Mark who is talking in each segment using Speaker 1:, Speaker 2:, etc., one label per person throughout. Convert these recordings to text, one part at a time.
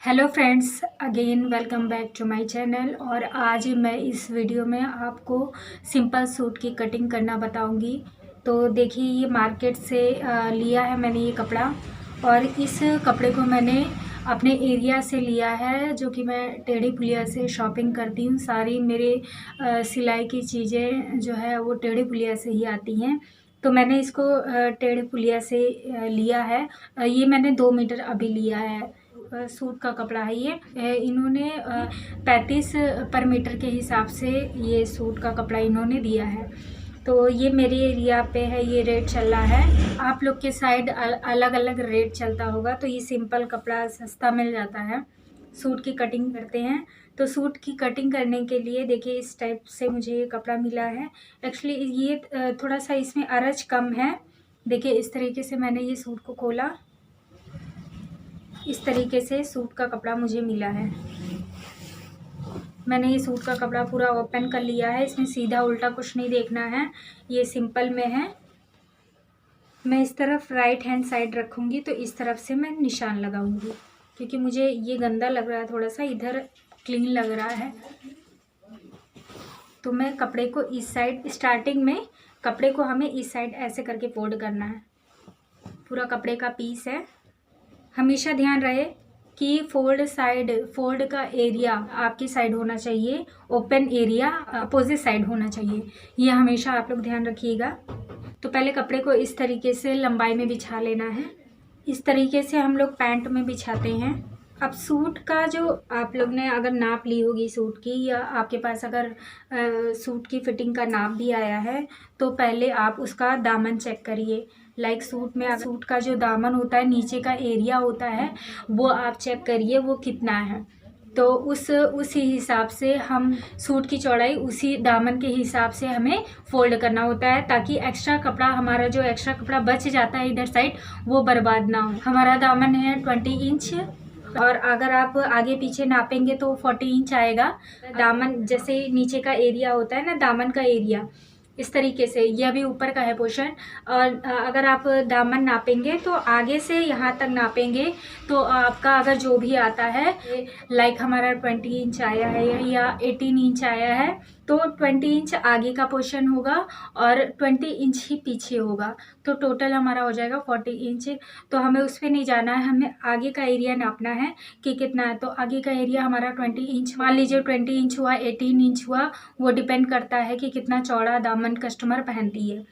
Speaker 1: Hello friends, again welcome back to my channel. और आज मैं इस वीडियो में आपको सिंपल सूट की कटिंग करना बताऊंगी। तो देखिए, ये मार्केट से लिया है मैंने ये कपड़ा, और इस कपड़े को मैंने अपने एरिया से लिया है, जो कि मैं टेढ़ी पुलिया से शॉपिंग करती हूँ। सारी मेरे सिलाई की चीज़ें जो है वो टेढ़ी पुलिया से ही आती हैं। तो मैंने इसको टेढ़ी पुलिया से लिया है। ये मैंने 2 मीटर अभी लिया है। सूट का कपड़ा है ये। इन्होंने 35 पर मीटर के हिसाब से ये सूट का कपड़ा इन्होंने दिया है। तो ये मेरे एरिया पे है, ये रेट चल रहा है। आप लोग के साइड अलग अलग रेट चलता होगा। तो ये सिंपल कपड़ा सस्ता मिल जाता है। सूट की कटिंग करते हैं, तो सूट की कटिंग करने के लिए देखिए इस टाइप से मुझे ये कपड़ा मिला है। एक्चुअली ये थोड़ा सा इसमें अरज कम है। देखिए इस तरीके से मैंने ये सूट को खोला, इस तरीके से सूट का कपड़ा मुझे मिला है। मैंने ये सूट का कपड़ा पूरा ओपन कर लिया है। इसमें सीधा उल्टा कुछ नहीं देखना है, ये सिंपल में है। मैं इस तरफ राइट हैंड साइड रखूँगी, तो इस तरफ से मैं निशान लगाऊंगी, क्योंकि मुझे ये गंदा लग रहा है, थोड़ा सा इधर क्लीन लग रहा है। तो मैं कपड़े को इस साइड, स्टार्टिंग में कपड़े को हमें इस साइड ऐसे करके फोल्ड करना है। पूरा कपड़े का पीस है। हमेशा ध्यान रहे कि फोल्ड का एरिया आपकी साइड होना चाहिए, ओपन एरिया अपोजिट साइड होना चाहिए। ये हमेशा आप लोग ध्यान रखिएगा। तो पहले कपड़े को इस तरीके से लंबाई में बिछा लेना है। इस तरीके से हम लोग पैंट में बिछाते हैं। अब सूट का जो आप लोग ने अगर नाप ली होगी सूट की, या आपके पास अगर सूट की फिटिंग का नाप भी आया है, तो पहले आप उसका दामन चेक करिए। लाइक सूट में सूट का जो दामन होता है, नीचे का एरिया होता है, वो आप चेक करिए वो कितना है। तो उसी हिसाब से हम सूट की चौड़ाई उसी दामन के हिसाब से हमें फोल्ड करना होता है, ताकि एक्स्ट्रा कपड़ा, हमारा जो एक्स्ट्रा कपड़ा बच जाता है इधर साइड, वो बर्बाद ना हो। हमारा दामन है 20 इंच, और अगर आप आगे पीछे नापेंगे तो 40 इंच आएगा। दामन जैसे नीचे का एरिया होता है ना, दामन का एरिया, इस तरीके से यह भी ऊपर का है पोर्शन। और अगर आप दामन नापेंगे तो आगे से यहाँ तक नापेंगे, तो आपका अगर जो भी आता है, लाइक हमारा 20 इंच आया है या 18 इंच आया है, तो 20 इंच आगे का पोर्शन होगा और 20 इंच ही पीछे होगा। तो टोटल हमारा हो जाएगा 40 इंच। तो हमें उस पर नहीं जाना है, हमें आगे का एरिया नापना है कि कितना है। तो आगे का एरिया हमारा 20 इंच, मान लीजिए 20 इंच हुआ, 18 इंच हुआ, वो डिपेंड करता है कि कितना चौड़ा दामन कस्टमर पहनती है।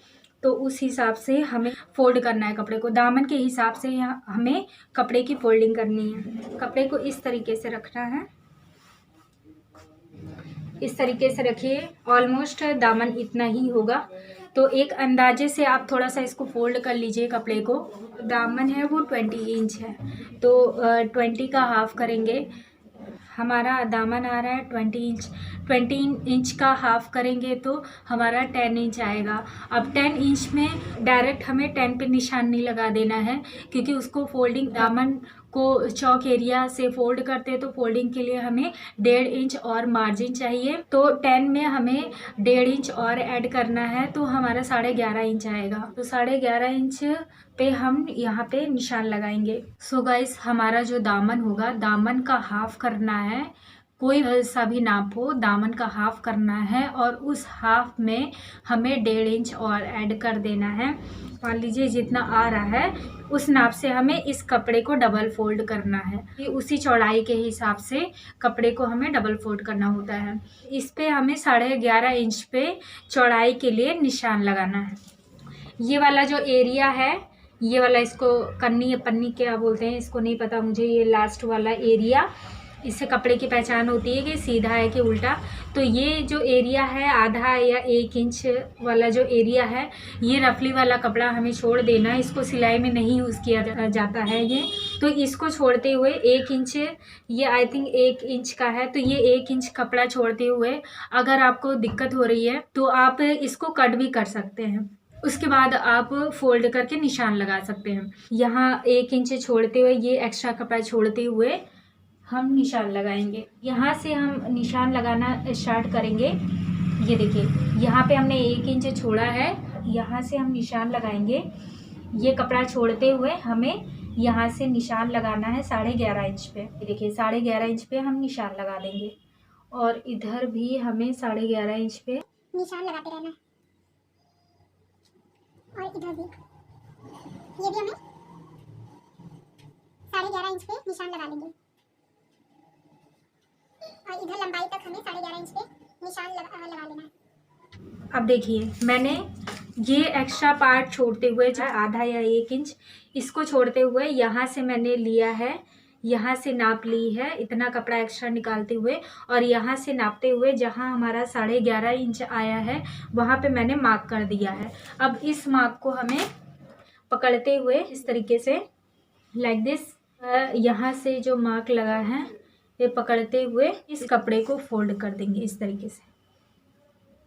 Speaker 1: तो उस हिसाब से हमें फोल्ड करना है कपड़े को। दामन के हिसाब से हमें कपड़े की फोल्डिंग करनी है। कपड़े को इस तरीके से रखना है, इस तरीके से रखिए। ऑलमोस्ट दामन इतना ही होगा। तो एक अंदाजे से आप थोड़ा सा इसको फोल्ड कर लीजिए कपड़े को। दामन है वो 20 इंच है, तो 20 का हाफ करेंगे। हमारा दामन आ रहा है 20 इंच। 20 इंच का हाफ करेंगे तो हमारा 10 इंच आएगा। अब 10 इंच में डायरेक्ट हमें 10 पे निशान नहीं लगा देना है, क्योंकि उसको फोल्डिंग, दामन को चौक एरिया से फोल्ड करते हैं, तो फोल्डिंग के लिए हमें 1.5 इंच और मार्जिन चाहिए। तो 10 में हमें 1.5 इंच और ऐड करना है, तो हमारा 11.5 इंच आएगा। तो 11.5 इंच पे हम यहाँ पे निशान लगाएंगे। सो गाइस, हमारा जो दामन होगा, दामन का हाफ करना है। कोई सा भी नाप हो, दामन का हाफ करना है, और उस हाफ में हमें 1.5 इंच और ऐड कर देना है। मान लीजिए जितना आ रहा है, उस नाप से हमें इस कपड़े को डबल फोल्ड करना है। उसी चौड़ाई के हिसाब से कपड़े को हमें डबल फोल्ड करना होता है। इस पे हमें 11.5 इंच पे चौड़ाई के लिए निशान लगाना है। ये वाला जो एरिया है, ये वाला, इसको कन्नी या पन्नी क्या बोलते हैं, इसको नहीं पता मुझे। ये लास्ट वाला एरिया, इससे कपड़े की पहचान होती है कि सीधा है कि उल्टा। तो ये जो एरिया है, आधा या 1 इंच वाला जो एरिया है, ये रफली वाला कपड़ा हमें छोड़ देना है। इसको सिलाई में नहीं यूज़ किया जाता है ये। तो इसको छोड़ते हुए 1 इंच, ये आई थिंक 1 इंच का है, तो ये 1 इंच कपड़ा छोड़ते हुए अगर आपको दिक्कत हो रही है तो आप इसको कट भी कर सकते हैं। उसके बाद आप फोल्ड करके निशान लगा सकते हैं। यहाँ 1 इंच छोड़ते हुए, ये एक्स्ट्रा कपड़ा छोड़ते हुए हम निशान लगाएंगे। यहाँ से हम निशान लगाना स्टार्ट करेंगे। ये देखिए, यहाँ पे हमने 1 इंच छोड़ा है, यहाँ से हम निशान लगाएंगे। ये कपड़ा छोड़ते हुए हमें यहाँ से निशान लगाना है 11.5 इंच पे। देखिए 11.5 इंच पे हम निशान लगा देंगे और इधर भी हमें 11.5 इंच पे
Speaker 2: निशान लगाते रहना और इधर भी ये भी हमें 11.5 इंच पे निशान लगा लेंगे और इधर लंबाई तक हमें 11.5 इंच पे निशान लगा लेना है।
Speaker 1: अब देखिए मैंने ये एक्स्ट्रा पार्ट छोड़ते हुए जो आधा या 1 इंच इसको छोड़ते हुए यहाँ से मैंने लिया है, यहाँ से नाप ली है इतना कपड़ा एक्स्ट्रा निकालते हुए और यहाँ से नापते हुए जहाँ हमारा 11.5 इंच आया है वहाँ पे मैंने मार्क कर दिया है। अब इस मार्क को हमें पकड़ते हुए इस तरीके से लाइक दिस यहाँ से जो मार्क लगा है ये पकड़ते हुए इस कपड़े को फोल्ड कर देंगे इस तरीके से।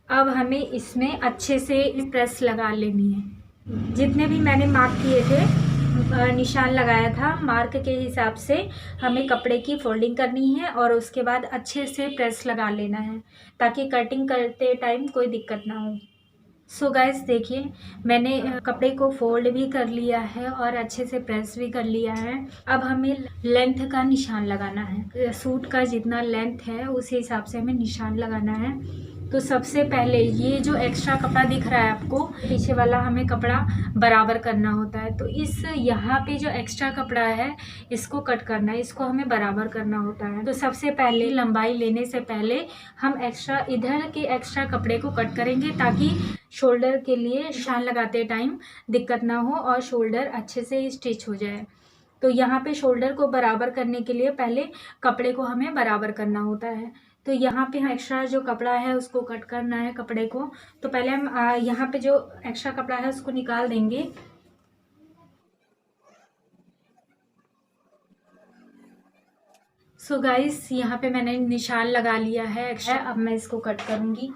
Speaker 1: अब हमें इसमें अच्छे से प्रेस लगा लेनी है। जितने भी मैंने मार्क किए थे निशान लगाया था मार्क के हिसाब से हमें कपड़े की फोल्डिंग करनी है और उसके बाद अच्छे से प्रेस लगा लेना है ताकि कटिंग करते टाइम कोई दिक्कत ना हो। सो गाइस देखिए मैंने कपड़े को फोल्ड भी कर लिया है और अच्छे से प्रेस भी कर लिया है। अब हमें लेंथ का निशान लगाना है। सूट का जितना लेंथ है उस हिसाब से हमें निशान लगाना है। तो सबसे पहले ये जो एक्स्ट्रा कपड़ा दिख रहा है आपको पीछे वाला हमें कपड़ा बराबर करना होता है। तो इस यहाँ पे जो एक्स्ट्रा कपड़ा है इसको कट करना है, इसको हमें बराबर करना होता है। तो सबसे पहले लंबाई लेने से पहले हम एक्स्ट्रा इधर के एक्स्ट्रा कपड़े को कट करेंगे ताकि शोल्डर के लिए निशान लगाते टाइम दिक्कत ना हो और शोल्डर अच्छे से स्टिच हो जाए। तो यहाँ पे शोल्डर को बराबर करने के लिए पहले कपड़े को हमें बराबर करना होता है। तो यहाँ पे एक्स्ट्रा जो कपड़ा है उसको कट करना है कपड़े को। तो पहले हम यहाँ पे जो एक्स्ट्रा कपड़ा है उसको निकाल देंगे। सो गाइस यहाँ पे मैंने निशान लगा लिया है एक्स्ट्रा। अब मैं इसको कट करूँगी।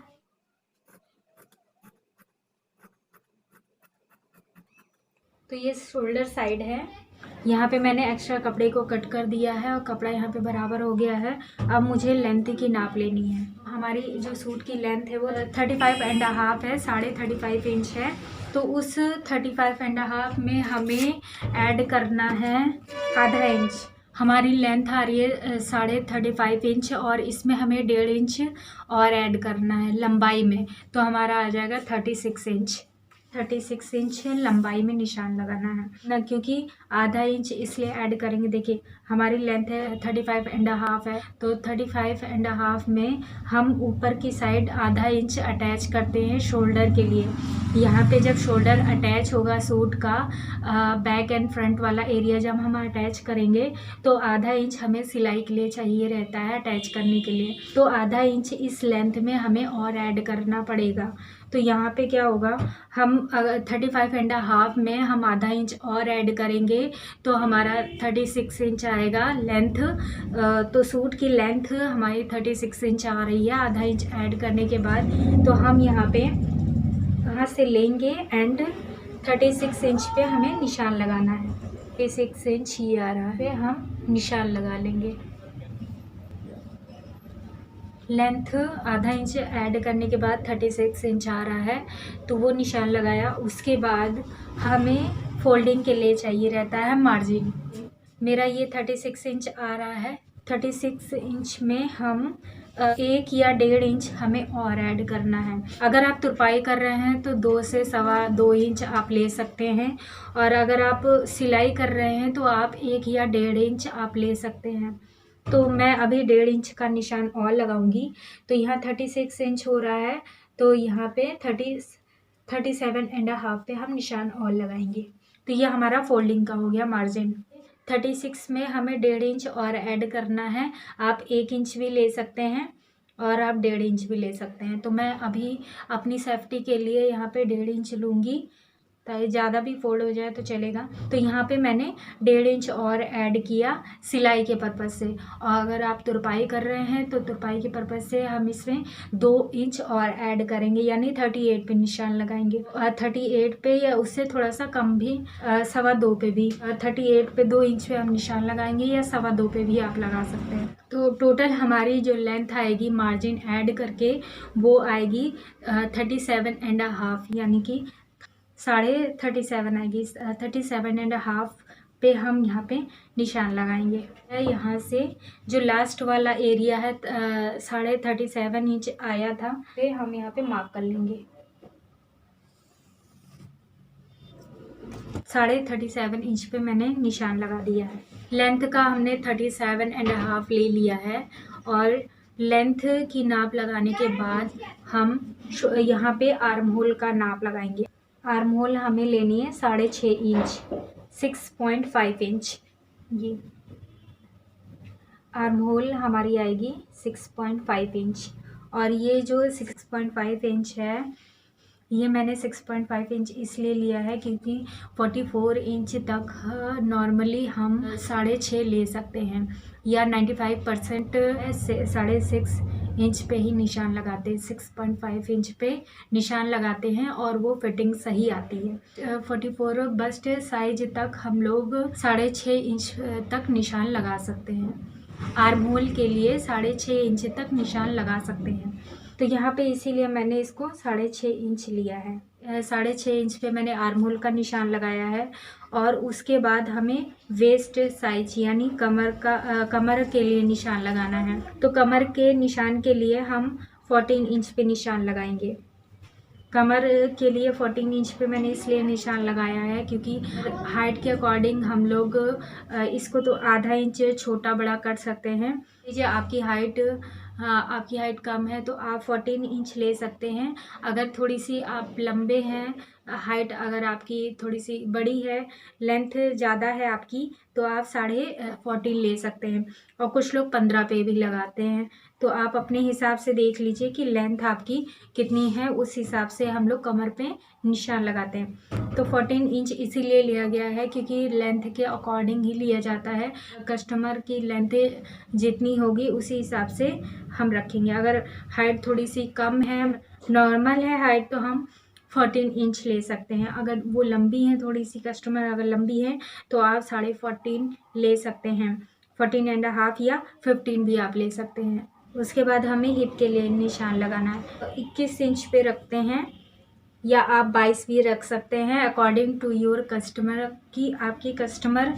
Speaker 1: तो ये शोल्डर साइड है, यहाँ पे मैंने एक्स्ट्रा कपड़े को कट कर दिया है और कपड़ा यहाँ पे बराबर हो गया है। अब मुझे लेंथ की नाप लेनी है। हमारी जो सूट की लेंथ है वो 35.5 है, 35.5 इंच है। तो उस 35.5 में हमें ऐड करना है आधा इंच। हमारी लेंथ आ रही है 35.5 इंच और इसमें हमें 1.5 इंच और ऐड करना है लंबाई में। तो हमारा आ जाएगा 36 इंच। 36 इंच लंबाई में निशान लगाना है ना, क्योंकि आधा इंच इसलिए ऐड करेंगे। देखिए हमारी लेंथ है 35.5 है, तो 35.5 में हम ऊपर की साइड आधा इंच अटैच करते हैं शोल्डर के लिए। यहाँ पे जब शोल्डर अटैच होगा सूट का बैक एंड फ्रंट वाला एरिया जब हम अटैच करेंगे तो आधा इंच हमें सिलाई के लिए चाहिए रहता है अटैच करने के लिए। तो आधा इंच इस लेंथ में हमें और ऐड करना पड़ेगा। तो यहाँ पे क्या होगा, हम 35.5 में हम आधा इंच और ऐड करेंगे तो हमारा 36 इंच आएगा लेंथ। तो सूट की लेंथ हमारी 36 इंच आ रही है आधा इंच ऐड करने के बाद। तो हम यहाँ पे यहाँ से लेंगे एंड 36 इंच पे हमें निशान लगाना है। 36 इंच ही आ रहा है, हम निशान लगा लेंगे। लेंथ आधा इंच ऐड करने के बाद 36 इंच आ रहा है तो वो निशान लगाया। उसके बाद हमें फोल्डिंग के लिए चाहिए रहता है मार्जिन। मेरा ये 36 इंच आ रहा है। 36 इंच में हम 1 या 1.5 इंच हमें और ऐड करना है। अगर आप तुरपाई कर रहे हैं तो 2 से 2.25 इंच आप ले सकते हैं और अगर आप सिलाई कर रहे हैं तो आप 1 या 1.5 इंच आप ले सकते हैं। तो मैं अभी 1.5 इंच का निशान और लगाऊंगी। तो यहाँ 36 इंच हो रहा है तो यहाँ पे 37.5 पे हम निशान और लगाएंगे। तो ये हमारा फोल्डिंग का हो गया मार्जिन। 36 में हमें 1.5 इंच और ऐड करना है। आप 1 इंच भी ले सकते हैं और आप 1.5 इंच भी ले सकते हैं। तो मैं अभी अपनी सेफ्टी के लिए यहाँ पे 1.5 इंच लूँगी ताकि ज़्यादा भी फोल्ड हो जाए तो चलेगा। तो यहाँ पे मैंने 1.5 इंच और ऐड किया सिलाई के पर्पज़ से। और अगर आप तुरपाई कर रहे हैं तो तुरपाई के पर्पज़ से हम इसमें 2 इंच और ऐड करेंगे यानी 38 पे निशान लगाएंगे। और 38 पे या उससे थोड़ा सा कम भी 2.25 पे भी 38 पे 2 इंच पे हम निशान लगाएंगे या 2.25 पे भी आप लगा सकते हैं। तो टोटल हमारी जो लेंथ आएगी मार्जिन ऐड करके वो आएगी 37.5 यानी कि 37.5 आएगी। 37.5 पे हम यहाँ पे निशान लगाएंगे। यहाँ से जो लास्ट वाला एरिया है 37.5 इंच आया था, पे हम यहाँ पे मार्क कर लेंगे। 37.5 इंच पे मैंने निशान लगा दिया है। लेंथ का हमने 37.5 ले लिया है और लेंथ की नाप लगाने के बाद हम यहाँ पे आर्म होल का नाप लगाएंगे। आर्म होल हमें लेनी है 6.5 इंच, 6.5 इंच। ये आर्म होल हमारी आएगी 6.5 इंच। और ये जो 6.5 इंच है, ये मैंने 6.5 इंच इसलिए लिया है क्योंकि 44 इंच तक नॉर्मली हम 6.5 ले सकते हैं, या 95% 6.5 इंच पे ही निशान लगाते हैं। 6.5 इंच पे निशान लगाते हैं और वो फिटिंग सही आती है। 44 बस्ट साइज तक हम लोग 6.5 इंच तक निशान लगा सकते हैं। आर्म होल के लिए 6.5 इंच तक निशान लगा सकते हैं। तो यहाँ पे इसीलिए मैंने इसको 6.5 इंच लिया है। 6.5 इंच पे मैंने आर्म होल का निशान लगाया है। और उसके बाद हमें वेस्ट साइज यानी कमर के लिए निशान लगाना है। तो कमर के निशान के लिए हम 14 इंच पे निशान लगाएंगे। कमर के लिए 14 इंच पे मैंने इसलिए निशान लगाया है क्योंकि हाइट के अकॉर्डिंग हम लोग इसको तो आधा इंच छोटा बड़ा कर सकते हैं। लीजिए आपकी हाइट कम है तो आप 14 इंच ले सकते हैं। अगर थोड़ी सी आप लंबे हैं, हाइट अगर आपकी थोड़ी सी बड़ी है, लेंथ ज़्यादा है आपकी, तो आप 14.5 ले सकते हैं। और कुछ लोग 15 पे भी लगाते हैं। तो आप अपने हिसाब से देख लीजिए कि लेंथ आपकी कितनी है, उस हिसाब से हम लोग कमर पे निशान लगाते हैं। तो 14 इंच इसीलिए लिया गया है क्योंकि लेंथ के अकॉर्डिंग ही लिया जाता है। कस्टमर की लेंथ जितनी होगी उसी हिसाब से हम रखेंगे। अगर हाइट थोड़ी सी कम है, नॉर्मल है हाइट, तो हम 14 इंच ले सकते हैं। अगर वो लंबी हैं, थोड़ी सी कस्टमर अगर लंबी है तो आप 14.5 ले सकते हैं। 14.5 या 15 भी आप ले सकते हैं। उसके बाद हमें हिप के लिए निशान लगाना है। तो 21 इंच पे रखते हैं या आप 22 भी रख सकते हैं, अकॉर्डिंग टू योर कस्टमर कि आपकी कस्टमर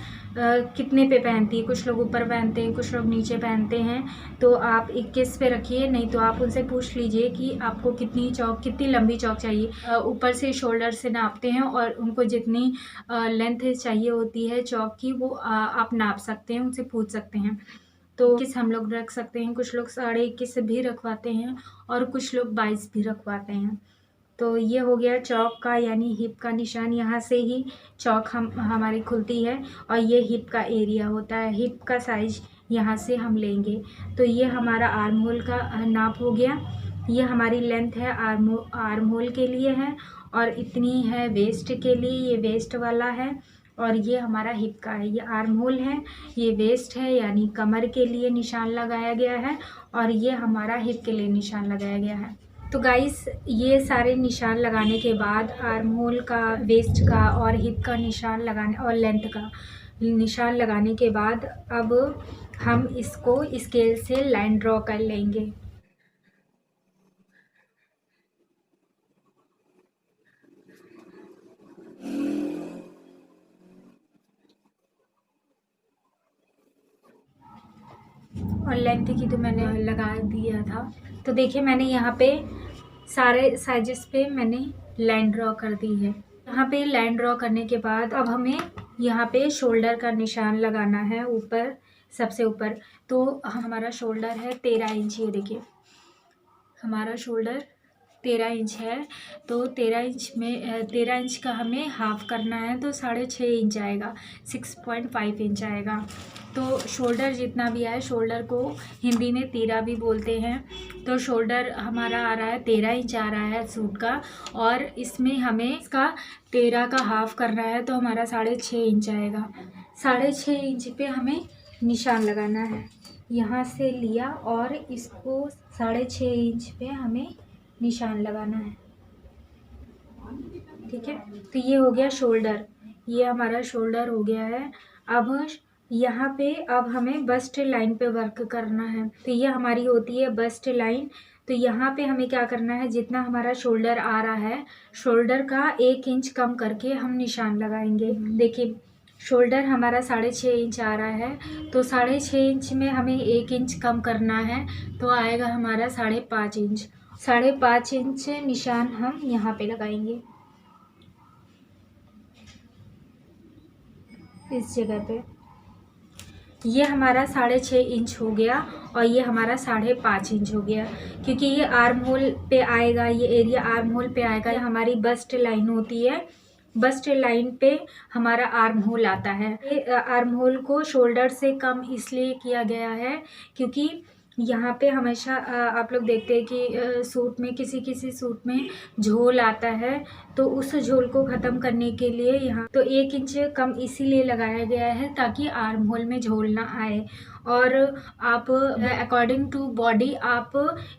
Speaker 1: कितने पे पहनती है। कुछ लोग ऊपर पहनते हैं, कुछ लोग नीचे पहनते हैं। तो आप 21 पे रखिए, नहीं तो आप उनसे पूछ लीजिए कि आपको कितनी लंबी चौक चाहिए। ऊपर से शोल्डर से नापते हैं और उनको जितनी लेंथ चाहिए होती है चौक की, वो आप नाप सकते हैं, उनसे पूछ सकते हैं। तो 21 हम लोग रख सकते हैं। कुछ लोग 21.5 भी रखवाते हैं और कुछ लोग 22 भी रखवाते हैं। तो ये हो गया चौक का यानी हिप का निशान। यहाँ से ही चौक हमारी खुलती है और ये हिप का एरिया होता है। हिप का साइज यहाँ से हम लेंगे। तो ये हमारा आर्म होल का नाप हो गया। ये हमारी लेंथ है आर्म होल के लिए है, और इतनी है वेस्ट के लिए, ये वेस्ट वाला है। और ये हमारा हिप का है, ये आर्म होल है, ये वेस्ट है यानी कमर के लिए निशान लगाया गया है, और ये हमारा हिप के लिए निशान लगाया गया है। तो गाइस, ये सारे निशान लगाने के बाद आर्म होल का, वेस्ट का और हिप का निशान लगाने और लेंथ का निशान लगाने के बाद अब हम इसको स्केल से लाइन ड्रॉ कर लेंगे। और लेंथ की तो मैंने लगा दिया था। तो देखिए मैंने यहाँ पे सारे साइजेस पे मैंने लाइन ड्रॉ कर दी है। यहाँ पे लाइन ड्रॉ करने के बाद अब हमें यहाँ पे शोल्डर का निशान लगाना है, ऊपर सबसे ऊपर। तो हमारा शोल्डर है 13 इंच। ये देखिए हमारा शोल्डर 13 इंच है। तो 13 इंच का हमें हाफ करना है, तो 6.5 इंच आएगा, 6.5 इंच आएगा। तो शोल्डर जितना भी आए, शोल्डर को हिंदी में तीरा भी बोलते हैं। तो शोल्डर हमारा आ रहा है 13 इंच आ रहा है सूट का, और इसमें हमें इसका 13 का हाफ करना है, तो हमारा 6.5 इंच आएगा। 6.5 इंच पे हमें निशान लगाना है। यहाँ से लिया और इसको 6.5 इंच पे हमें निशान लगाना है। ठीक है, तो ये हो गया शोल्डर, ये हमारा शोल्डर हो गया है। अब यहाँ पे अब हमें बस्ट लाइन पे वर्क करना है। तो ये हमारी होती है बस्ट लाइन। तो यहाँ पे हमें क्या करना है, जितना हमारा शोल्डर आ रहा है, शोल्डर का 1 इंच कम करके हम निशान लगाएंगे। देखिए शोल्डर हमारा 6.5 इंच आ रहा है, तो 6.5 इंच में हमें 1 इंच कम करना है, तो आएगा हमारा 5.5 इंच। 5.5 इंच निशान हम यहाँ पे लगाएंगे, इस जगह पे। ये हमारा 6.5 इंच हो गया और ये हमारा 5.5 इंच हो गया, क्योंकि ये आर्म होल पे आएगा, ये एरिया आर्म होल पे आएगा। ये हमारी बस्ट लाइन होती है, बस्ट लाइन पे हमारा आर्म होल आता है। ये आर्म होल को शोल्डर से कम इसलिए किया गया है क्योंकि यहाँ पे हमेशा आप लोग देखते हैं कि सूट में किसी किसी सूट में झोल आता है, तो उस झोल को ख़त्म करने के लिए यहाँ तो 1 इंच कम इसीलिए लगाया गया है ताकि आर्म होल में झोल ना आए। और आप अकॉर्डिंग टू बॉडी आप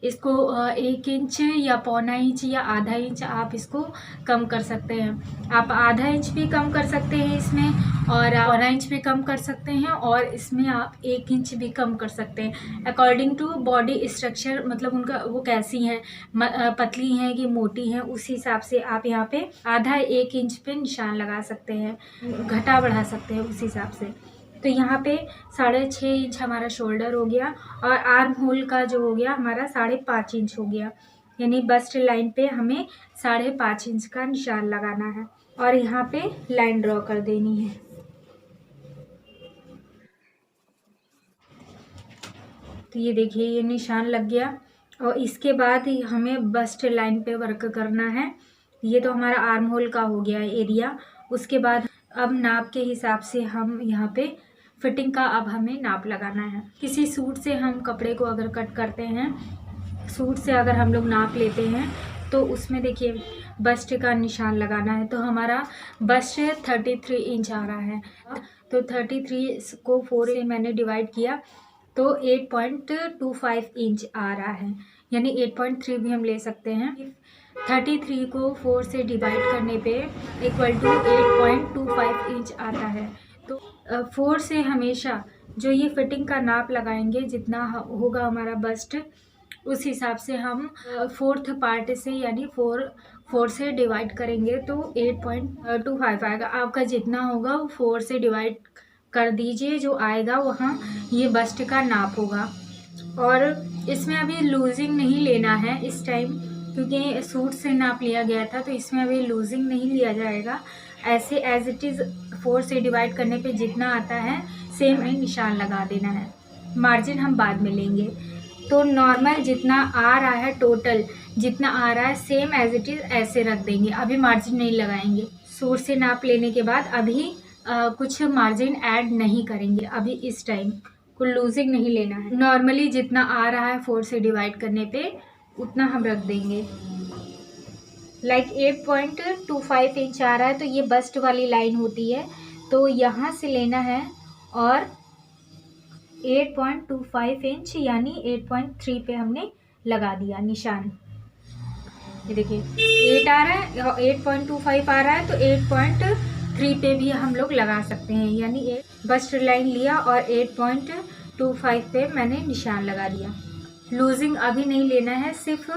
Speaker 1: इसको 1 इंच या 1.25 इंच या आधा इंच आप इसको कम कर सकते हैं। आप आधा इंच भी कम कर सकते हैं इसमें, और 1.25 इंच भी कम कर सकते हैं, और इसमें आप 1 इंच भी कम कर सकते हैं अकॉर्डिंग टू बॉडी स्ट्रक्चर, मतलब उनका वो कैसी हैं, पतली हैं कि मोटी हैं, उस हिसाब से आप यहाँ पे आधा 1 इंच पे निशान लगा सकते हैं, घटा बढ़ा सकते हैं उस हिसाब से। तो यहाँ पे 6.5 इंच हमारा शोल्डर हो गया और आर्म होल का जो हो गया हमारा 5.5 इंच हो गया, यानी बस्ट लाइन पे हमें 5.5 इंच का निशान लगाना है और यहाँ पे लाइन ड्रॉ कर देनी है। तो ये देखिए ये निशान लग गया और इसके बाद ही हमें बस्ट लाइन पे वर्क करना है। ये तो हमारा आर्म होल का हो गया एरिया। उसके बाद अब नाप के हिसाब से हम यहाँ पे फिटिंग का अब हमें नाप लगाना है। किसी सूट से हम कपड़े को अगर कट करते हैं, सूट से अगर हम लोग नाप लेते हैं तो उसमें देखिए बस्ट का निशान लगाना है। तो हमारा बस्ट 33 इंच आ रहा है, तो 33 को 4 से मैंने डिवाइड किया तो 8.25 इंच आ रहा है, यानी 8.3 भी हम ले सकते हैं। 33 को 4 से डिवाइड करने पे इक्वल टू 8.25 इंच आता है। तो 4 से हमेशा जो ये फिटिंग का नाप लगाएंगे, जितना होगा हमारा बस्ट, उस हिसाब से हम 4th पार्ट से यानी 4 से डिवाइड करेंगे तो 8.25 आएगा। आपका जितना होगा वो 4 से डिवाइड कर दीजिए, जो आएगा वहाँ ये बस्ट का नाप होगा। और इसमें अभी लूजिंग नहीं लेना है इस टाइम, क्योंकि सूट से नाप लिया गया था, तो इसमें अभी लूजिंग नहीं लिया जाएगा। ऐसे एज इट इज़ 4 से डिवाइड करने पे जितना आता है सेम ही निशान लगा देना है, मार्जिन हम बाद में लेंगे। तो नॉर्मल जितना आ रहा है, टोटल जितना आ रहा है सेम एज इट इज़ ऐसे रख देंगे, अभी मार्जिन नहीं लगाएंगे। सूट से नाप लेने के बाद अभी कुछ मार्जिन ऐड नहीं करेंगे, अभी इस टाइम को लूजिंग नहीं लेना है। नॉर्मली जितना आ रहा है 4 से डिवाइड करने पे उतना हम रख देंगे। लाइक 8.25 इंच आ रहा है, तो ये बस्ट वाली लाइन होती है, तो यहाँ से लेना है और 8.25 इंच यानी 8.3 पे हमने लगा दिया निशान। ये देखिए 8 आ रहा है, 8.25 आ रहा है, तो 8.3 पे भी हम लोग लगा सकते हैं, यानी बस्ट लाइन लिया और 8.25 पे मैंने निशान लगा दिया। लूजिंग अभी नहीं लेना है, सिर्फ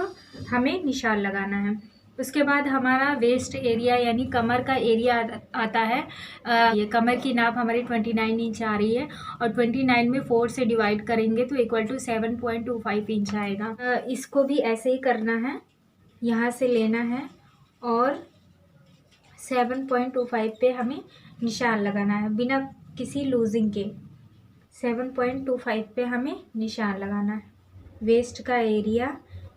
Speaker 1: हमें निशान लगाना है। उसके बाद हमारा वेस्ट एरिया यानी कमर का एरिया आता है। ये कमर की नाप हमारी 29 इंच आ रही है और 29 में 4 से डिवाइड करेंगे तो इक्वल टू 7.25 इंच आएगा। इसको भी ऐसे ही करना है, यहाँ से लेना है और 7.25 पे हमें निशान लगाना है बिना किसी लूजिंग के। 7.25 पे हमें निशान लगाना है। वेस्ट का एरिया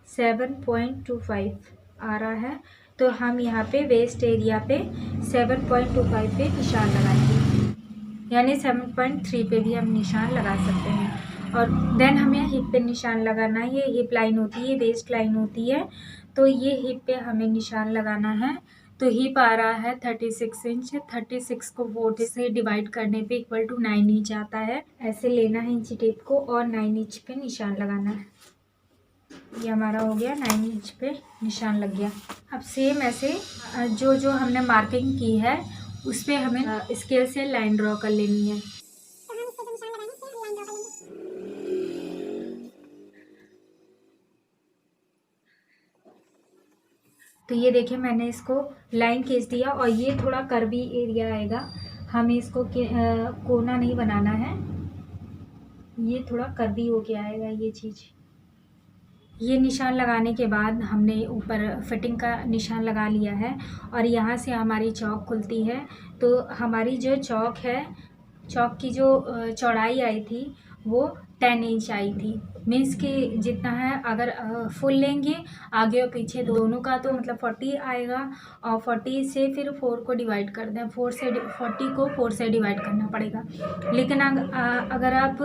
Speaker 1: 7.25 आ रहा है, तो हम यहाँ पे वेस्ट एरिया पे 7.25 पे निशान लगाएंगे, यानी 7.3 पे भी हम निशान लगा सकते हैं। और देन हमें हिप पे निशान लगाना है। ये हिप लाइन होती है, वेस्ट लाइन होती है, तो ये हिप पे हमें निशान लगाना है। तो हिप आ रहा है 36 इंच, 36 को 4 से डिवाइड करने पे इक्वल टू 9 इंच आता है। ऐसे लेना है इंची टेप को और 9 इंच पे निशान लगाना है। ये हमारा हो गया, 9 इंच पे निशान लग गया। अब सेम ऐसे जो जो हमने मार्किंग की है उस पर हमें स्केल से लाइन ड्रॉ कर लेनी है। तो ये देखिए मैंने इसको लाइन खींच दिया और ये थोड़ा कर्वी एरिया आएगा, हमें इसको कोना नहीं बनाना है, ये थोड़ा कर्वी होके आएगा ये चीज़। ये निशान लगाने के बाद हमने ऊपर फिटिंग का निशान लगा लिया है और यहाँ से हमारी चौक खुलती है। तो हमारी जो चौक है, चौक की जो चौड़ाई आई थी वो 10 इंच आई थी। मीन्स कि जितना है, अगर फुल लेंगे आगे और पीछे दोनों का तो मतलब 40 आएगा और 40 से फिर 4 को डिवाइड कर दें, 40 को 4 से डिवाइड करना पड़ेगा। लेकिन अगर आप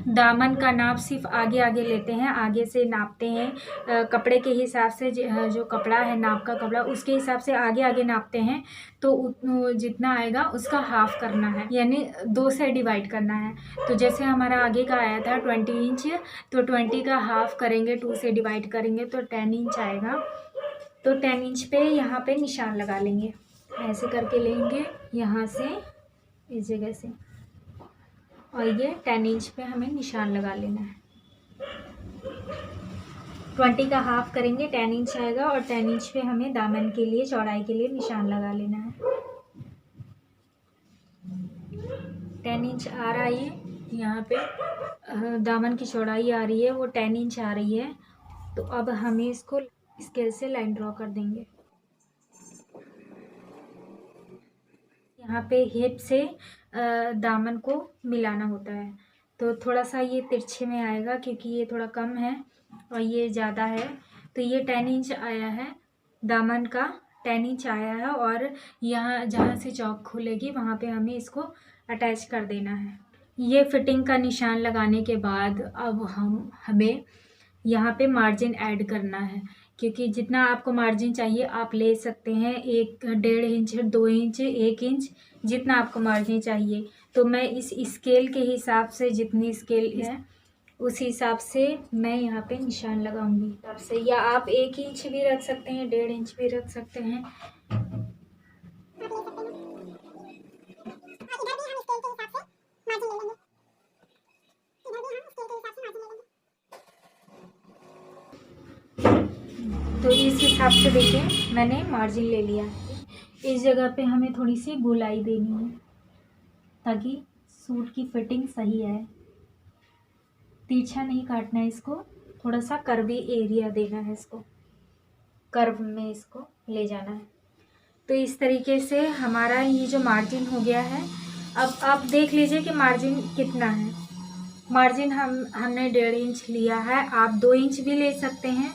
Speaker 1: दामन का नाप सिर्फ आगे आगे लेते हैं, आगे से नापते हैं कपड़े के हिसाब से, जो कपड़ा है नाप का कपड़ा उसके हिसाब से आगे आगे नापते हैं तो जितना आएगा उसका हाफ करना है, यानी 2 से डिवाइड करना है। तो जैसे हमारा आगे का आया था 20 इंच, तो 20 का हाफ करेंगे, 2 से डिवाइड करेंगे तो 10 इंच आएगा। तो 10 इंच पे यहाँ पे निशान लगा लेंगे, ऐसे करके लेंगे यहाँ से इस जगह से, और ये 10 इंच पे हमें निशान लगा लेना है। 20 का हाफ करेंगे, 10 इंच आएगा और 10 इंच पे हमें दामन के लिए, चौड़ाई के लिए निशान लगा लेना है। 10 इंच आ रहा है, यहाँ पे दामन की चौड़ाई आ रही है वो 10 इंच आ रही है। तो अब हमें इसको स्केल से लाइन ड्रॉ कर देंगे। यहाँ पे हिप से दामन को मिलाना होता है, तो थोड़ा सा ये तिरछे में आएगा क्योंकि ये थोड़ा कम है और ये ज़्यादा है। तो ये 10 इंच आया है, दामन का 10 इंच आया है और यहाँ जहाँ से चौक खुलेगी वहाँ पे हमें इसको अटैच कर देना है। ये फिटिंग का निशान लगाने के बाद अब हमें यहाँ पे मार्जिन ऐड करना है, क्योंकि जितना आपको मार्जिन चाहिए आप ले सकते हैं, 1.5 इंच, 2 इंच, 1 इंच, जितना आपको मार्जिन चाहिए। तो मैं इस स्केल के हिसाब से, जितनी स्केल है उस हिसाब से मैं यहाँ पे निशान लगाऊंगी हिसाब से, या आप 1 इंच भी रख सकते हैं, 1.5 इंच भी रख सकते हैं। तो इस हिसाब से देखिए मैंने मार्जिन ले लिया। इस जगह पे हमें थोड़ी सी गोलाई देनी है ताकि सूट की फिटिंग सही आए। तिरछा नहीं काटना है इसको, थोड़ा सा कर्वी एरिया देना है, इसको कर्व में इसको ले जाना है। तो इस तरीके से हमारा ये जो मार्जिन हो गया है। अब आप देख लीजिए कि मार्जिन कितना है। मार्जिन हमने 1.5 इंच लिया है, आप 2 इंच भी ले सकते हैं,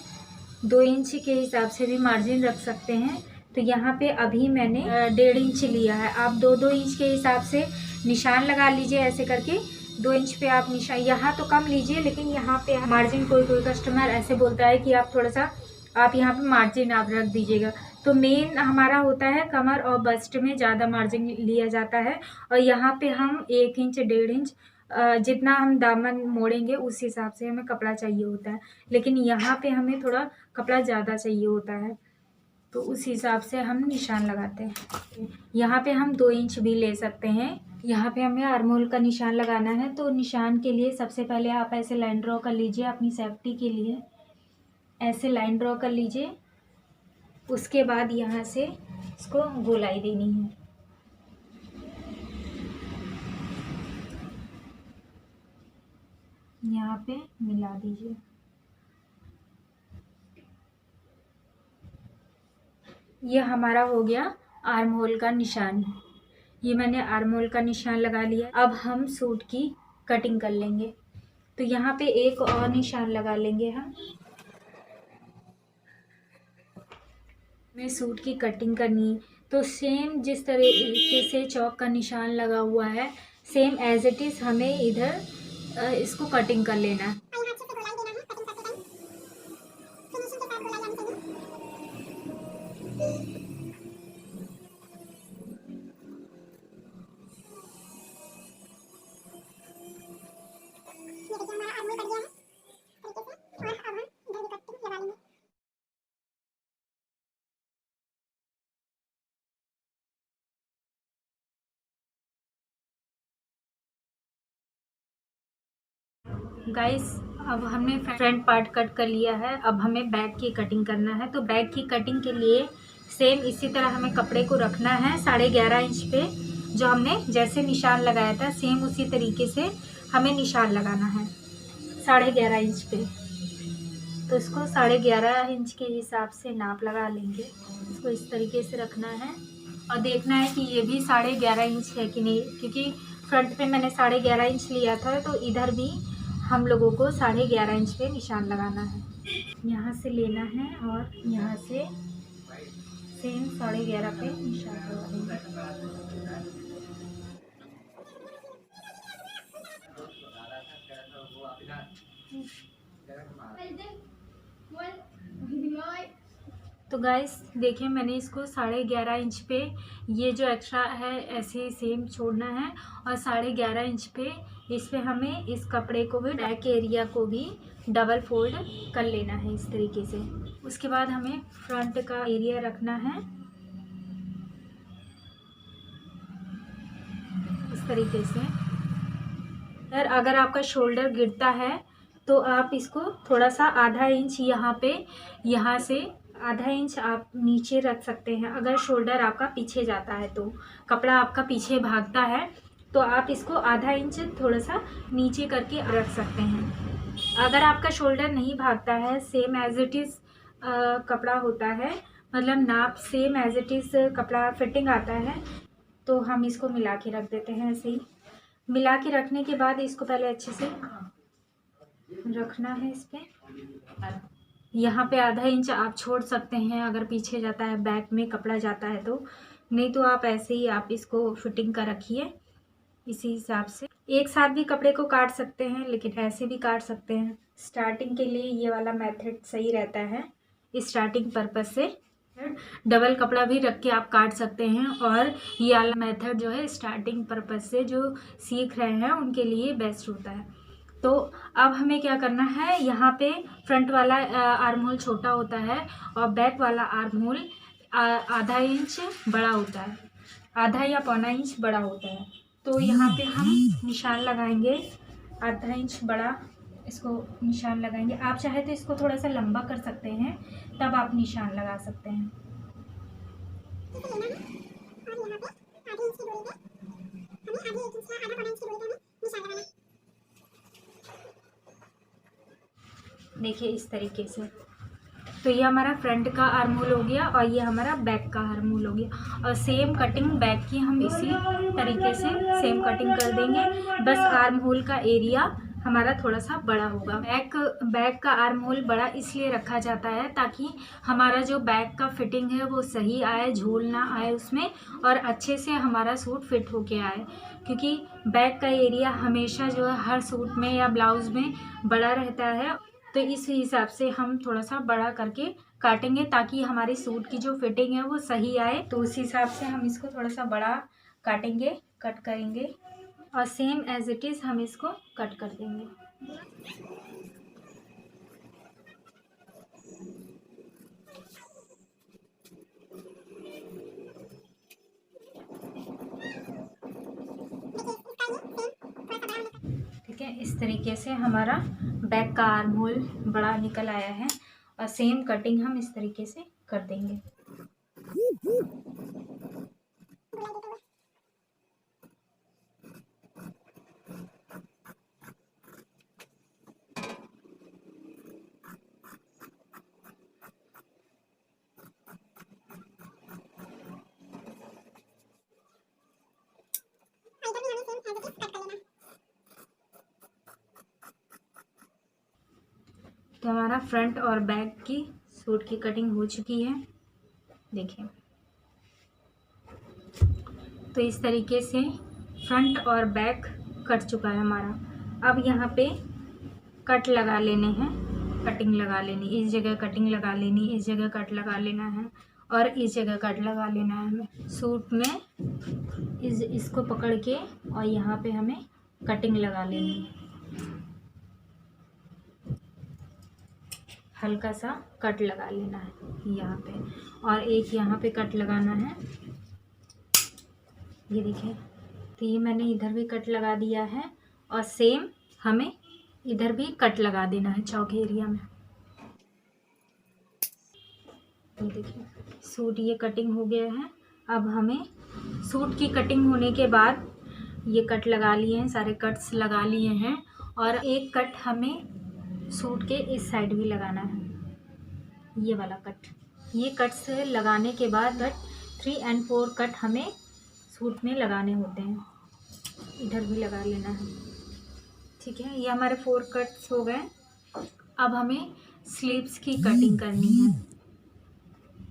Speaker 1: 2 इंच के हिसाब से भी मार्जिन रख सकते हैं। तो यहाँ पे अभी मैंने 1.5 इंच लिया है, आप 2-2 इंच के हिसाब से निशान लगा लीजिए। ऐसे करके 2 इंच पे आप निशान, यहाँ तो कम लीजिए, लेकिन यहाँ पे मार्जिन कोई कस्टमर ऐसे बोलता है कि आप थोड़ा सा आप यहाँ पे मार्जिन आप रख दीजिएगा। तो मेन हमारा होता है कमर और बस्ट में ज़्यादा मार्जिन लिया जाता है, और यहाँ पे हम 1 इंच, 1.5 इंच जितना हम दामन मोड़ेंगे उस हिसाब से हमें कपड़ा चाहिए होता है। लेकिन यहाँ पे हमें थोड़ा कपड़ा ज़्यादा चाहिए होता है, तो उस हिसाब से हम निशान लगाते हैं। यहाँ पे हम 2 इंच भी ले सकते हैं। यहाँ पे हमें आर्महोल का निशान लगाना है, तो निशान के लिए सबसे पहले आप ऐसे लाइन ड्रॉ कर लीजिए अपनी सेफ्टी के लिए, ऐसे लाइन ड्रॉ कर लीजिए। उसके बाद यहाँ से इसको गोलाई देनी है। यहाँ पे मिला दीजिए। ये हमारा हो गया आर्म होल का निशान। ये मैंने आर्म होल का निशान लगा लिया। अब हम सूट की कटिंग कर लेंगे। तो यहाँ पे एक और निशान लगा लेंगे हम। मैं सूट की कटिंग करनी, तो सेम जिस तरीके से चौक का निशान लगा हुआ है, सेम एज इट इज़ हमें इधर इसको कटिंग कर लेना है। गाइस, अब हमने फ्रंट पार्ट कट कर लिया है। अब हमें बैक की कटिंग करना है। तो बैक की कटिंग के लिए सेम इसी तरह हमें कपड़े को रखना है 11.5 इंच पे, जो हमने जैसे निशान लगाया था सेम उसी तरीके से हमें निशान लगाना है 11.5 इंच पे। तो इसको 11.5 इंच के हिसाब से नाप लगा लेंगे। इसको इस तरीके से रखना है और देखना है कि ये भी 11.5 इंच है कि नहीं, क्योंकि फ्रंट पे मैंने 11.5 इंच लिया था, तो इधर भी हम लोगों को 11.5 इंच पे निशान लगाना है। यहाँ से लेना है और यहाँ से सेम 11.5 पे निशान लगा देंगे। तो गाइस देखिए, मैंने इसको 11.5 इंच पे ये जो एक्स्ट्रा है ऐसे ही सेम छोड़ना है और 11.5 इंच पे इस पे हमें इस कपड़े को भी, बैक एरिया को भी डबल फोल्ड कर लेना है इस तरीके से। उसके बाद हमें फ्रंट का एरिया रखना है इस तरीके से। और अगर आपका शोल्डर गिरता है तो आप इसको थोड़ा सा आधा इंच यहाँ से आधा इंच आप नीचे रख सकते हैं। अगर शोल्डर आपका पीछे जाता है तो कपड़ा आपका पीछे भागता है तो आप इसको आधा इंच थोड़ा सा नीचे करके रख सकते हैं। अगर आपका शोल्डर नहीं भागता है, सेम एज इट इज़ कपड़ा होता है, मतलब नाप सेम एज इट इज़ कपड़ा फिटिंग आता है, तो हम इसको मिला के रख देते हैं। ऐसे ही मिला के रखने के बाद इसको पहले अच्छे से रखना है। इस पर यहाँ पे आधा इंच आप छोड़ सकते हैं अगर पीछे जाता है, बैक में कपड़ा जाता है तो, नहीं तो आप ऐसे ही आप इसको फिटिंग का रखिए इसी हिसाब से। एक साथ भी कपड़े को काट सकते हैं, लेकिन ऐसे भी काट सकते हैं। स्टार्टिंग के लिए ये वाला मेथड सही रहता है स्टार्टिंग पर्पज से। डबल कपड़ा भी रख के आप काट सकते हैं और ये वाला मेथड जो है स्टार्टिंग पर्पज से जो सीख रहे हैं उनके लिए बेस्ट होता है। तो अब हमें क्या करना है, यहाँ पे फ्रंट वाला आर्म होल छोटा होता है और बैक वाला आर्म होल आधा इंच बड़ा होता है, आधा या पौना इंच बड़ा होता है। तो यहाँ पे हम निशान लगाएंगे आधा इंच बड़ा, इसको निशान लगाएंगे। आप चाहे तो इसको थोड़ा सा लंबा कर सकते हैं, तब आप निशान लगा सकते हैं। देखिए इस तरीके से। तो ये हमारा फ्रंट का आर्म होल हो गया और ये हमारा बैक का आर्म होल हो गया। और सेम कटिंग बैक की हम इसी तरीके से सेम कटिंग कर देंगे, बस आर्म होल का एरिया हमारा थोड़ा सा बड़ा होगा। बैक का आर्म होल बड़ा इसलिए रखा जाता है ताकि हमारा जो बैक का फिटिंग है वो सही आए, झूल ना आए उसमें, और अच्छे से हमारा सूट फिट होके आए। क्योंकि बैक का एरिया हमेशा जो है हर सूट में या ब्लाउज़ में बड़ा रहता है, तो इस हिसाब से हम थोड़ा सा बड़ा करके काटेंगे ताकि हमारे सूट की जो फिटिंग है वो सही आए। तो उस हिसाब से हम इसको थोड़ा सा बड़ा काटेंगे, कट करेंगे और सेम एज इट इज़ हम इसको कट कर देंगे। ठीक है, इस तरीके से हमारा बैक का आर्म होल बड़ा निकल आया है और सेम कटिंग हम इस तरीके से कर देंगे। तो हमारा फ्रंट और बैक की सूट की कटिंग हो चुकी है, देखिए। तो इस तरीके से फ्रंट और बैक कट चुका है हमारा। अब यहाँ पे कट लगा लेने हैं, कटिंग लगा लेनी, इस जगह कटिंग लगा लेनी, इस जगह कट लगा लेना है और इस जगह कट लगा लेना है हमें। सूट में इसको पकड़ के और यहाँ पे हमें कटिंग लगा लेनी है, हल्का सा कट लगा लेना है यहाँ पे, और एक यहाँ पे कट लगाना है, ये देखिए। तो ये मैंने इधर भी कट लगा दिया है और सेम हमें इधर भी कट लगा देना है चौक एरिया में। ये देखिए सूट ये कटिंग हो गया है। अब हमें सूट की कटिंग होने के बाद ये कट लगा लिए हैं, सारे कट्स लगा लिए हैं, और एक कट हमें सूट के इस साइड भी लगाना है, ये वाला कट। ये कट से लगाने के बाद 3 और 4 कट हमें सूट में लगाने होते हैं, इधर भी लगा लेना है। ठीक है, ये हमारे 4 कट्स हो गए। अब हमें स्लीव्स की कटिंग करनी है।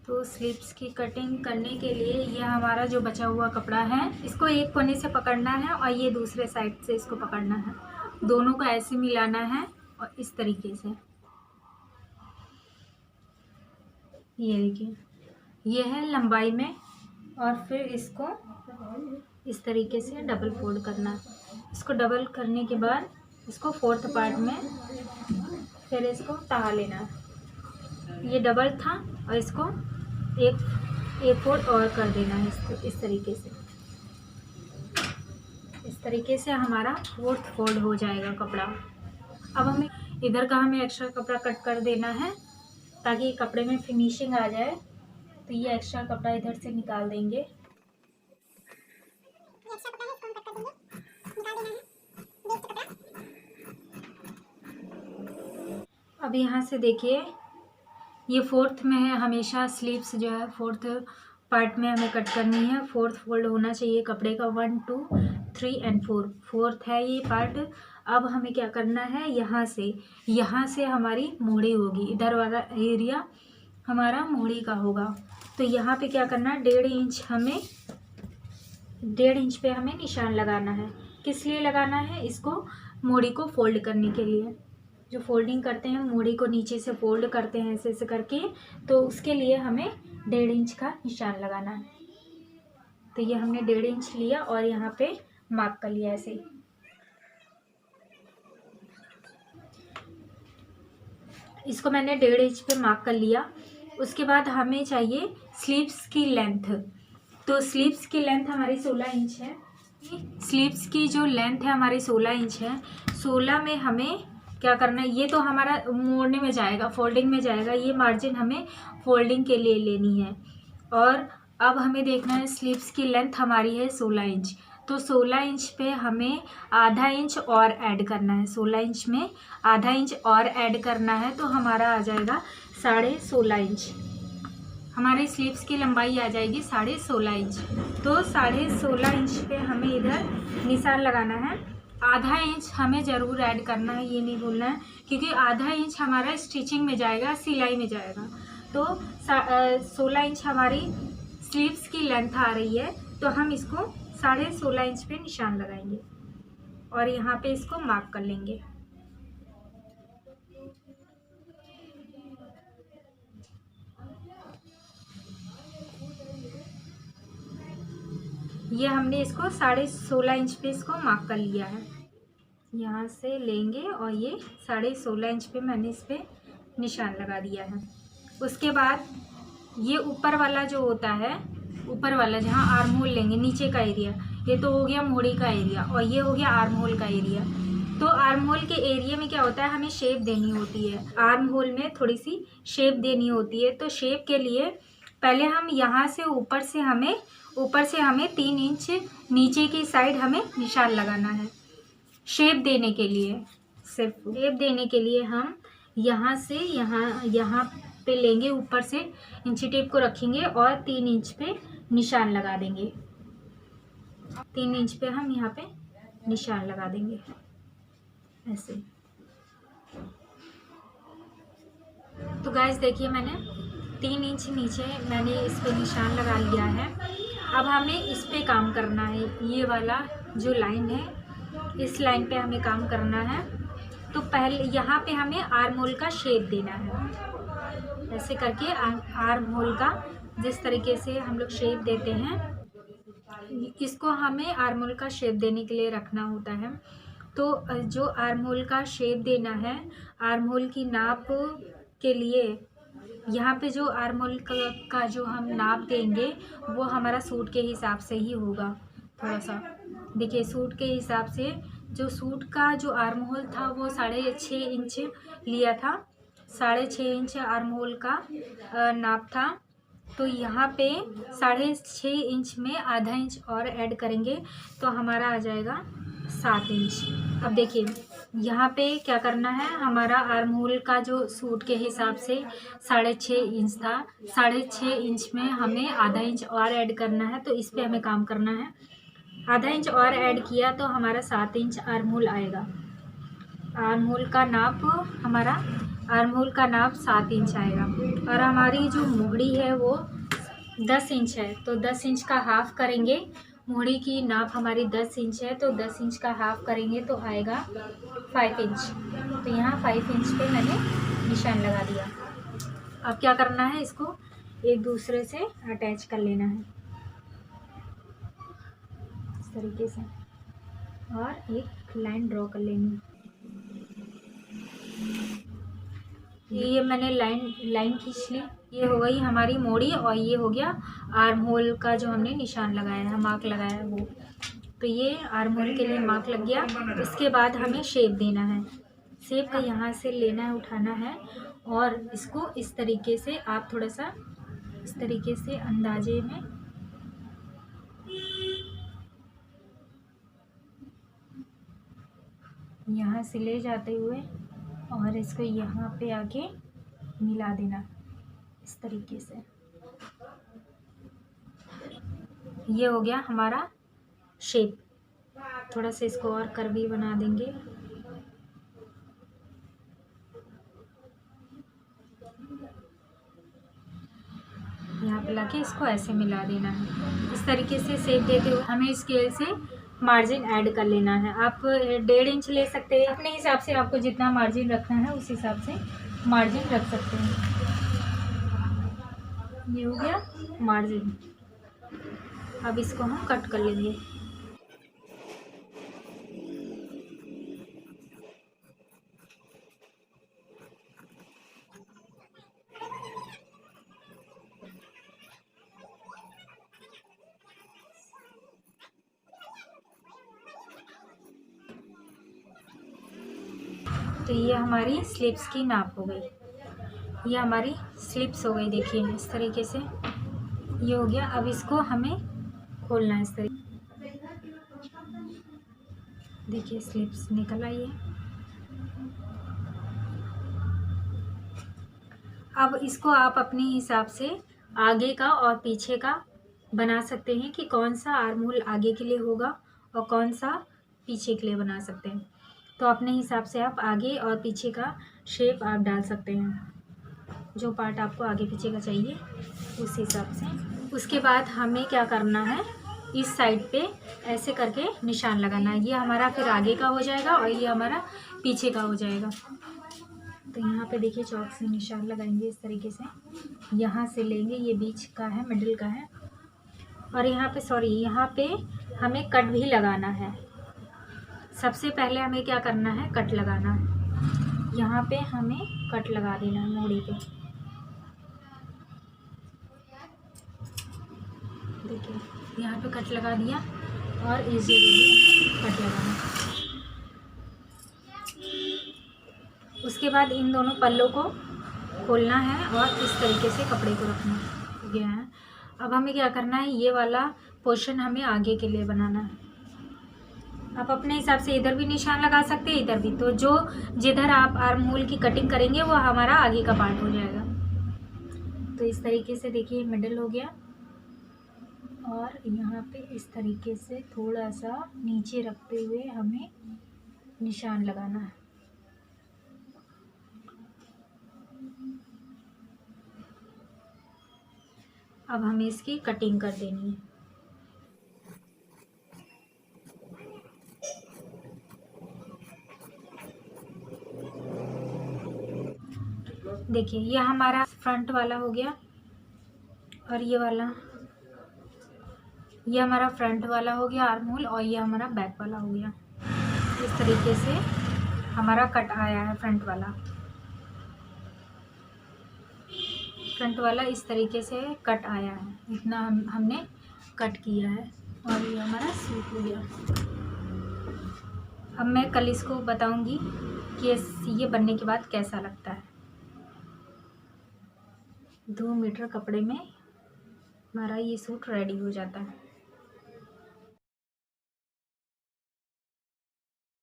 Speaker 1: तो स्लीव्स की कटिंग करने के लिए ये हमारा जो बचा हुआ कपड़ा है, इसको एक कोने से पकड़ना है और ये दूसरे साइड से इसको पकड़ना है, दोनों को ऐसे मिलाना है और इस तरीके से। ये देखिए, ये है लंबाई में, और फिर इसको इस तरीके से डबल फोल्ड करना है। इसको डबल करने के बाद इसको 4th पार्ट में फिर इसको तहा लेना है। ये डबल था और इसको एक फोल्ड और कर देना है इस तरीके से। इस तरीके से हमारा 4th फोल्ड हो जाएगा कपड़ा। अब हमें इधर का एक्स्ट्रा कपड़ा कट कर देना है ताकि कपड़े में फिनिशिंग आ जाए। तो ये एक्स्ट्रा कपड़ा इधर से निकाल देंगे।
Speaker 2: ये एक्स्ट्रा कपड़ा है, इसको हम कट कर देंगे, निकाल देना है वेस्ट कपड़ा।
Speaker 1: अब यहाँ से देखिए, ये 4th में है, हमेशा स्लीव्स जो है 4th पार्ट में हमें कट करनी है। 4th फोल्ड होना चाहिए कपड़े का, 1 2 3 और 4, 4th है ये पार्ट। अब हमें क्या करना है, यहाँ से हमारी मोड़ी होगी, इधर वाला एरिया हमारा मोड़ी का होगा। तो यहाँ पे क्या करना है, 1.5 इंच पे हमें निशान लगाना है। किस लिए लगाना है, इसको मोड़ी को फोल्ड करने के लिए। जो फोल्डिंग करते हैं, मोड़ी को नीचे से फोल्ड करते हैं ऐसे करके, तो उसके लिए हमें 1.5 इंच का निशान लगाना है। तो ये हमने 1.5 इंच लिया और यहाँ पे मार्क कर लिया ऐसे। इसको मैंने 1.5 इंच पे मार्क कर लिया। उसके बाद हमें चाहिए स्लीव्स की लेंथ। तो स्लीव्स की लेंथ हमारी 16 इंच है। स्लीव्स की जो लेंथ है हमारी 16 इंच है। 16 में हमें क्या करना है, ये तो हमारा मोड़ने में जाएगा, फोल्डिंग में जाएगा। ये मार्जिन हमें फोल्डिंग के लिए लेनी है। और अब हमें देखना है स्लीव्स की लेंथ हमारी है 16 इंच। तो 16 इंच पे हमें आधा इंच और ऐड करना है। 16 इंच में आधा इंच और ऐड करना है, तो हमारा आ जाएगा 16.5 इंच। हमारे स्लीव्स की लंबाई आ जाएगी 16.5 इंच। तो 16.5 इंच पे हमें इधर निशान लगाना है। आधा इंच हमें ज़रूर ऐड करना है, ये नहीं भूलना है, क्योंकि आधा इंच हमारा स्टिचिंग में जाएगा, सिलाई में जाएगा। तो 16 इंच हमारी स्लीव्स की लेंथ आ रही है, तो हम इसको 16.5 इंच पे निशान लगाएंगे और यहाँ पे इसको मार्क कर लेंगे। ये हमने इसको 16.5 इंच पे इसको मार्क कर लिया है। यहाँ से लेंगे और ये 16.5 इंच पे मैंने इस पर निशान लगा दिया है। उसके बाद ये ऊपर वाला जो होता है, ऊपर वाला जहाँ आर्म होल लेंगे, नीचे का एरिया, ये तो हो गया मोड़ी का एरिया और ये हो गया आर्म होल का एरिया। तो आर्म होल के एरिया में क्या होता है, हमें शेप देनी होती है। आर्म होल में थोड़ी सी शेप देनी होती है। तो शेप के लिए पहले हम यहाँ से ऊपर से हमें 3 इंच नीचे की साइड हमें निशान लगाना है। शेप देने के लिए हम यहाँ से यहाँ पे लेंगे, ऊपर से इंची टेप को रखेंगे और 3 इंच पे निशान लगा देंगे। 3 इंच पे हम यहाँ पे निशान लगा देंगे ऐसे। तो गाइस देखिए, मैंने 3 इंच नीचे मैंने इस पे निशान लगा लिया है। अब हमें इस पे काम करना है। ये वाला जो लाइन है, इस लाइन पे हमें काम करना है। तो पहले यहाँ पे हमें आर्म होल का शेप देना है, ऐसे करके आर्म होल का जिस तरीके से हम लोग शेप देते हैं, इसको हमें आर्म होल का शेप देने के लिए रखना होता है। तो जो आर्म होल का शेप देना है, आर्म होल की नाप के लिए यहाँ पे जो आर्म होल का जो हम नाप देंगे वो हमारा सूट के हिसाब से ही होगा। थोड़ा सा देखिए, सूट के हिसाब से जो सूट का जो आर्म होल था वो 6.5 इंच लिया था। 6.5 इंच आर्म होल का नाप था। तो यहाँ पे 6.5 इंच में आधा इंच और ऐड करेंगे तो हमारा आ जाएगा 7 इंच। अब देखिए यहाँ पे क्या करना है, हमारा आर्म होल का जो सूट के हिसाब से 6.5 इंच था, 6.5 इंच में हमें आधा इंच और ऐड करना है, तो इस पे हमें काम करना है। आधा इंच और ऐड किया तो हमारा 7 इंच आर्म होल आएगा। आर्म होल का नाप हमारा 7 इंच आएगा। और हमारी जो मोहड़ी है वो 10 इंच है, तो 10 इंच का हाफ करेंगे। मोहड़ी की नाप हमारी 10 इंच है, तो 10 इंच का हाफ करेंगे तो आएगा 5 इंच। तो यहाँ 5 इंच पे मैंने निशान लगा दिया। अब क्या करना है, इसको एक दूसरे से अटैच कर लेना है इस तरीके से, और एक लाइन ड्रॉ कर लेनी है। ये मैंने लाइन खींच ली। ये हो गई हमारी मोड़ी, और ये हो गया आर्म होल का जो हमने निशान लगाया है, मार्क लगाया है वो। तो ये आर्म होल के लिए मार्क लग गया। उसके बाद हमें शेप देना है। शेप का यहाँ से लेना है, उठाना है, और इसको इस तरीके से आप थोड़ा सा इस तरीके से अंदाजे में यहाँ से ले जाते हुए और इसको यहाँ पे आके मिला देना इस तरीके से। ये हो गया हमारा शेप। थोड़ा सा इसको और कर्वी बना देंगे। यहाँ पे लाके इसको ऐसे मिला देना है। इस तरीके से शेप देते हुए हमें स्केल से मार्जिन ऐड कर लेना है। आप 1.5 इंच ले सकते हैं, अपने हिसाब से आपको जितना मार्जिन रखना है उस हिसाब से मार्जिन रख सकते हैं। ये हो गया मार्जिन। अब इसको हम कट कर लेंगे। तो ये हमारी स्लिप्स की नाप हो गई। ये हमारी स्लिप्स हो गई, देखिए इस तरीके से ये हो गया। अब इसको हमें खोलना है इस तरीके, देखिए स्लिप्स निकल आई है। अब इसको आप अपने हिसाब से आगे का और पीछे का बना सकते हैं कि कौन सा आर्म होल आगे के लिए होगा और कौन सा पीछे के लिए बना सकते हैं। तो अपने हिसाब से आप आगे और पीछे का शेप आप डाल सकते हैं, जो पार्ट आपको आगे पीछे का चाहिए उस हिसाब से। उसके बाद हमें क्या करना है, इस साइड पे ऐसे करके निशान लगाना है। ये हमारा फिर आगे का हो जाएगा और ये हमारा पीछे का हो जाएगा। तो यहाँ पे देखिए चौक से निशान लगाएंगे इस तरीके से। यहाँ से लेंगे, ये बीच का है, मिडिल का है, और यहाँ पे हमें कट भी लगाना है। सबसे पहले हमें क्या करना है, कट लगाना है। यहाँ पे हमें कट लगा देना है मोड़ी पे। देखिए यहाँ पे कट लगा दिया और इस जगह भी कट लगाना। उसके बाद इन दोनों पल्लों को खोलना है और इस तरीके से कपड़े को रखना गया है। अब हमें क्या करना है, ये वाला पोर्शन हमें आगे के लिए बनाना है। आप अपने हिसाब से इधर भी निशान लगा सकते हैं, इधर भी। तो जो जिधर आप आर्म होल की कटिंग करेंगे वो हमारा आगे का पार्ट हो जाएगा। तो इस तरीके से देखिए मिडिल हो गया, और यहाँ पे इस तरीके से थोड़ा सा नीचे रखते हुए हमें निशान लगाना है। अब हमें इसकी कटिंग कर देनी है। देखिए ये हमारा फ्रंट वाला हो गया, और ये हमारा फ्रंट वाला हो गया आर्म होल, और ये हमारा बैक वाला हो गया। इस तरीके से हमारा कट आया है फ्रंट वाला इस तरीके से कट आया है। इतना हमने कट किया है, और ये हमारा सूट हो गया। अब मैं कल इसको बताऊंगी कि ये बनने के बाद कैसा लगता है। 2 मीटर कपड़े में हमारा ये सूट रेडी हो जाता है।